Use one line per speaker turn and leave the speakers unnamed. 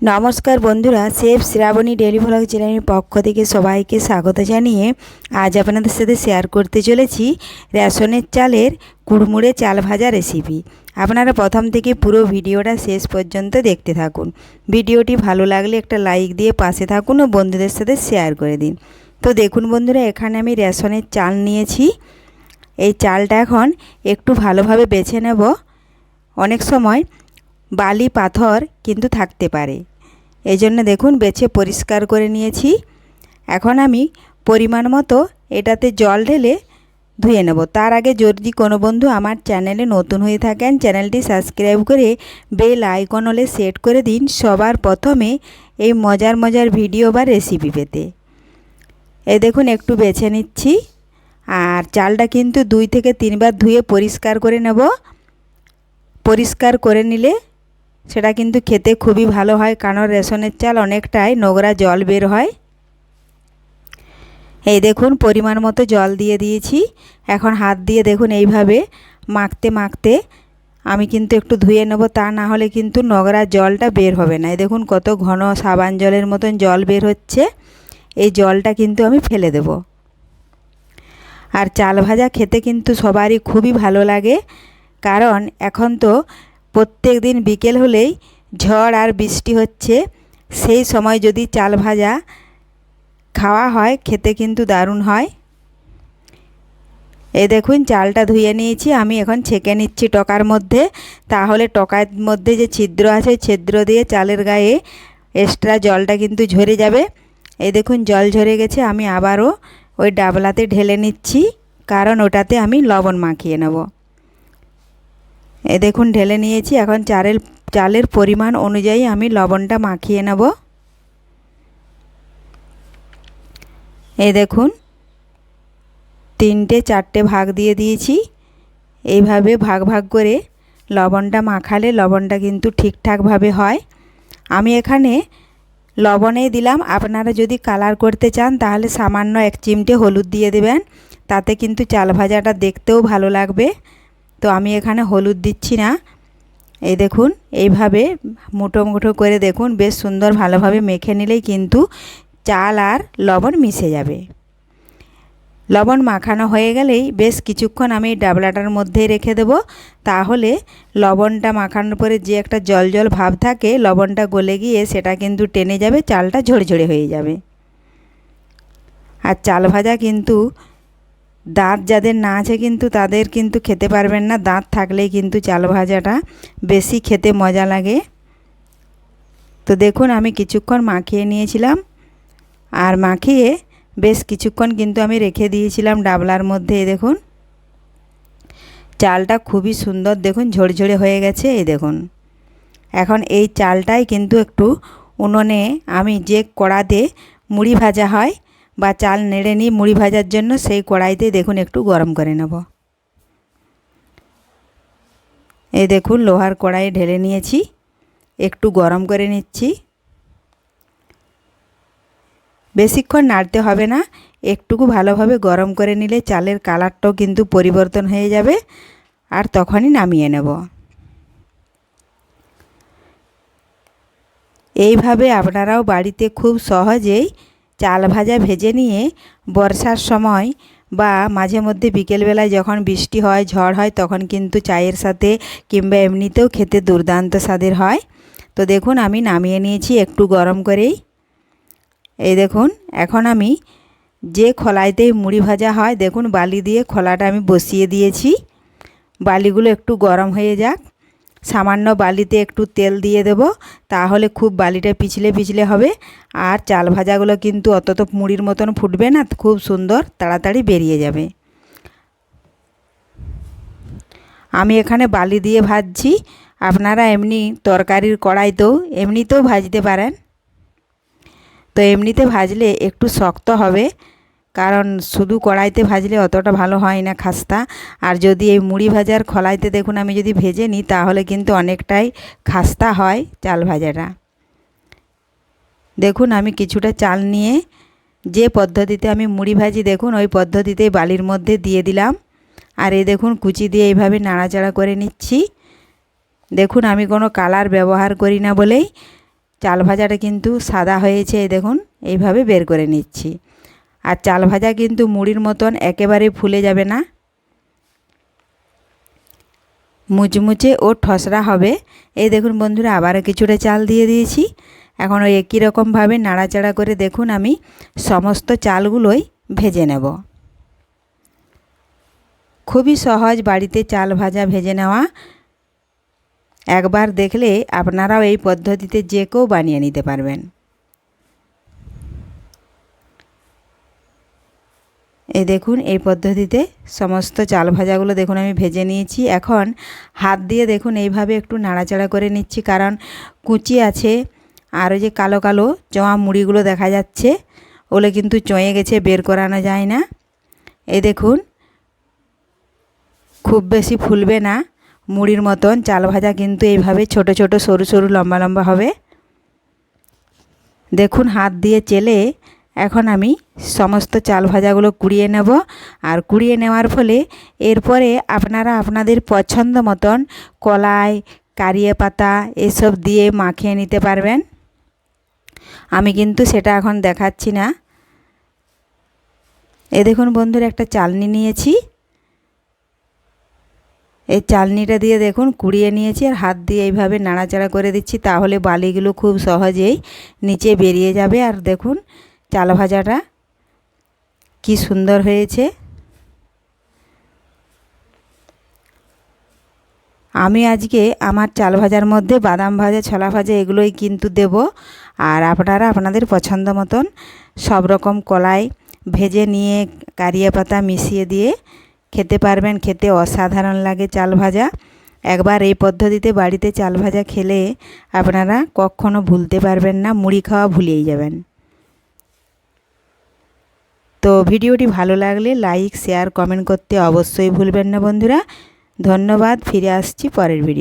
নমস্কার বন্ধুরা, chef Shrabani daily vlog চ্যানেলের পক্ষ থেকে সবাইকে স্বাগত জানিয়ে আজ আপনাদের সাথে শেয়ার করতে চলেছি রেশনের চালের কুড়মুড়ে চাল ভাজা রেসিপি। আপনারা প্রথম থেকে পুরো ভিডিওটা শেষ পর্যন্ত দেখতে থাকুন। ভিডিওটি ভালো লাগলে একটা লাইক দিয়ে পাশে থাকুন ও বন্ধুদের সাথে শেয়ার করে দিন। তো দেখুন বন্ধুরা, এখানে আমি রেশনের চাল নিয়েছি। এই চালটা এখন একটু ভালোভাবে বেছে নেব। অনেক সময় বালি পাথর কিন্তু থাকতে পারে, এই জন্য দেখুন বেছে পরিষ্কার করে নিয়েছি। এখন আমি পরিমাণ মতো এটাতে জল ঢেলে ধুয়ে নেব। তার আগে যদি কোনো বন্ধু আমার চ্যানেলে নতুন হয়ে থাকেন, চ্যানেলটি সাবস্ক্রাইব করে বেল আইকন হলে সেট করে দিন সবার প্রথমে এই মজার মজার ভিডিও বা রেসিপি পেতে। এই দেখুন একটু বেছে নিচ্ছি, আর চালটা কিন্তু 2 থেকে 3 বার ধুয়ে পরিষ্কার করে নেব। পরিষ্কার করে নিলে সেটা কিন্তু খেতে খুবই ভালো হয়, কারণ রেশনের চাল অনেকটাই নোংরা জল বের হয়। এই দেখুন পরিমাণ মতো জল দিয়ে দিয়েছি। এখন হাত দিয়ে দেখুন এইভাবে মাখতে মাখতে আমি কিন্তু একটু ধুয়ে নেব, তা না হলে কিন্তু নোংরা জলটা বের হবে না। এই দেখুন কত ঘন সাবান জলের মতন জল বের হচ্ছে। এই জলটা কিন্তু আমি ফেলে দেব। আর চাল ভাজা খেতে কিন্তু সবারই খুবই ভালো লাগে, কারণ এখন তো প্রত্যেক দিন বিকেল হলেই ঝড় আর বৃষ্টি হচ্ছে। সেই সময় যদি চাল ভাজা খাওয়া হয় খেতে কিন্তু দারুণ হয়। এই দেখুন চালটা ধুয়ে নিয়েছি, আমি এখন ছেঁকে নিচ্ছি টকার মধ্যে। তাহলে টকার মধ্যে যে ছিদ্র আছে ছিদ্র দিয়ে চালের গায়ে এক্সট্রা জলটা কিন্তু ঝরে যাবে। এই দেখুন জল ঝরে গেছে, আমি আবারও ওই ডাবলাতে ঢেলে নিচ্ছি, কারণ ওটাতে আমি লবণ মাখিয়ে নেব। এই দেখুন ঢেলে নিয়েছি। এখন চালের পরিমাণ অনুযায়ী আমি লবণটা মাখিয়ে নেব। এই দেখুন 3-4টে ভাগ দিয়ে দিয়েছি। এইভাবে ভাগ ভাগ করে লবণটা মাখালে লবণটা কিন্তু ঠিকঠাকভাবে হয়। আমি এখানে লবণে দিলাম, আপনারা যদি কালার করতে চান তাহলে সামান্য 1 চিমটে হলুদ দিয়ে দেবেন, তাতে কিন্তু চাল ভাজাটা দেখতেও ভালো লাগবে। তো আমি এখানে হলুদ দিচ্ছি না। এই দেখুন এইভাবে মুঠো মুঠো করে দেখুন বেশ সুন্দর ভালোভাবে মেখে নিলেই কিন্তু চাল আর লবণ মিশে যাবে। লবণ মাখানো হয়ে গেলেই বেশ কিছুক্ষণ আমি ডাবলাটার মধ্যে রেখে দেব। তাহলে লবণটা মাখানোর পরে যে একটা জল জল ভাব থাকে, লবণটা গলে গিয়ে সেটা কিন্তু টেনে যাবে, চালটা ঝরঝরে হয়ে যাবে। আর চাল ভাজা কিন্তু দাঁত যাদের না আছে কিন্তু তাদের কিন্তু খেতে পারবেন না। দাঁত থাকলেই কিন্তু চাল ভাজাটা বেশি খেতে মজা লাগে। তো দেখুন আমি কিছুক্ষণ মাখিয়ে নিয়েছিলাম, আর মাখিয়ে বেশ কিছুক্ষণ কিন্তু আমি রেখে দিয়েছিলাম ডাবলার মধ্যে। এই দেখুন চালটা খুবই সুন্দর দেখুন ঝরঝরে হয়ে গেছে। এই দেখুন এখন এই চালটাই কিন্তু একটু উনুনে আমি যে কড়াতে মুড়ি ভাজা হয় বা চাল নেড়ে নিই মুড়ি ভাজার জন্য, সেই কড়াইতে দেখুন একটু গরম করে নেব। এই দেখুন লোহার কড়াই ঢেলে নিয়েছি, একটু গরম করে নিচ্ছি। বেশিক্ষণ নাড়তে হবে না, একটুকু ভালোভাবে গরম করে নিলে চালের কালারটাও কিন্তু পরিবর্তন হয়ে যাবে, আর তখনই নামিয়ে নেব। এইভাবে আপনারাও বাড়িতে খুব সহজেই চাল ভাজা ভেজে নিয়ে বর্ষার সময় বা মাঝে মধ্যে বিকেলবেলায় যখন বৃষ্টি হয় ঝড় হয় তখন কিন্তু চায়ের সাথে কিংবা এমনিতেও খেতে দুর্দান্ত স্বাদের হয়। তো দেখুন আমি নামিয়ে নিয়েছি একটু গরম করেই। এই দেখুন এখন আমি যে খোলাইতে মুড়ি ভাজা হয় দেখুন বালি দিয়ে খোলাটা আমি বসিয়ে দিয়েছি। বালিগুলো একটু গরম হয়ে যাক, সামান্য বালিতে একটু তেল দিয়ে দেব, তাহলে খুব বালিটা পিছলে পিছলে হবে, আর চাল ভাজাগুলো কিন্তু অত তো মুড়ির মতন ফুটবে না, খুব সুন্দর তাড়াতাড়ি বেরিয়ে যাবে। আমি এখানে বালি দিয়ে ভাজছি, আপনারা এমনি তরকারির কড়াইতেও এমনিতেও ভাজতে পারেন। তো এমনিতে ভাজলে একটু শক্ত হবে, কারণ শুধু কড়াইতে ভাজলে অতটা ভালো হয় না খাস্তা। আর যদি এই মুড়ি ভাজার খোলাইতে দেখুন আমি যদি ভেজে নিই তাহলে কিন্তু অনেকটাই খাস্তা হয় চাল ভাজাটা। দেখুন আমি কিছুটা চাল নিয়ে যে পদ্ধতিতে আমি মুড়ি ভাজি দেখুন ওই পদ্ধতিতেই বালির মধ্যে দিয়ে দিলাম, আর এই দেখুন কুচি দিয়ে এইভাবে নাড়াচাড়া করে নিচ্ছি। দেখুন আমি কোনো কালার ব্যবহার করি না বলেই চাল ভাজাটা কিন্তু সাদা হয়েছে, এই দেখুন এইভাবে বের করে নিচ্ছি। আর চাল ভাজা কিন্তু মুড়ির মতন একেবারে ফুলে যাবে না, মুচমুচে ও ঠসরা হবে। এই দেখুন বন্ধুরা, আবারও কিছুটা চাল দিয়ে দিয়েছি। এখন ওই একই রকমভাবে নাড়াচাড়া করে দেখুন আমি সমস্ত চালগুলোই ভেজে নেব। খুবই সহজ বাড়িতে চাল ভাজা ভেজে নেওয়া। একবার দেখলে আপনারাও এই পদ্ধতিতে যে কেউ বানিয়ে নিতে পারবেন। এই দেখুন এই পদ্ধতিতে সমস্ত চাল ভাজাগুলো দেখুন আমি ভেজে নিয়েছি। এখন হাত দিয়ে দেখুন এইভাবে একটু নাড়াচাড়া করে নিচ্ছি, কারণ কুচি আছে আর ওই যে কালো কালো চোয়া মুড়িগুলো দেখা যাচ্ছে, ওগুলো কিন্তু চয়ে গেছে, বের করানো যায় না। এই দেখুন খুব বেশি ফুলবে না, মুড়ির মতন চাল ভাজা কিন্তু এইভাবে ছোট ছোট সরু সরু লম্বা লম্বা হবে। দেখুন হাত দিয়ে চেলে এখন আমি সমস্ত চাল ভাজাগুলো কুড়িয়ে নেব। আর কুড়িয়ে নেওয়ার ফলে এরপরে আপনারা আপনাদের পছন্দ মতন কলাই, কারিয়ে পাতা এসব দিয়ে মাখিয়ে নিতে পারবেন। আমি কিন্তু সেটা এখন দেখাচ্ছি না। এই দেখুন বন্ধুরা, একটা চালনি নিয়েছি, এই চালনিটা দিয়ে দেখুন কুড়িয়ে নিয়েছি আর হাত দিয়ে এইভাবে নাড়াচাড়া করে দিচ্ছি, তাহলে বালিগুলো খুব সহজেই নিচে বেরিয়ে যাবে। আর দেখুন চাল ভাজাটা কি সুন্দর হয়েছে। আমি আজকে আমার চাল ভাজার মধ্যে বাদাম ভাজা, ছোলা ভাজা এগুলোই কিন্তু দেব। আর আপনারা আপনাদের পছন্দ মতন সব রকম কলাই ভেজে নিয়ে কারিয়ে পাতা মিশিয়ে দিয়ে খেতে পারবেন। খেতে অসাধারণ লাগে চাল ভাজা। একবার এই পদ্ধতিতে বাড়িতে চাল ভাজা খেলে আপনারা কখনো ভুলতে পারবেন না, মুড়ি খাওয়া ভুলেই যাবেন। তো ভিডিওটি ভালো লাগলে লাইক, শেয়ার, কমেন্ট করতে অবশ্যই ভুলবেন না বন্ধুরা। ধন্যবাদ। ফিরে আসছি পরের ভিডিও।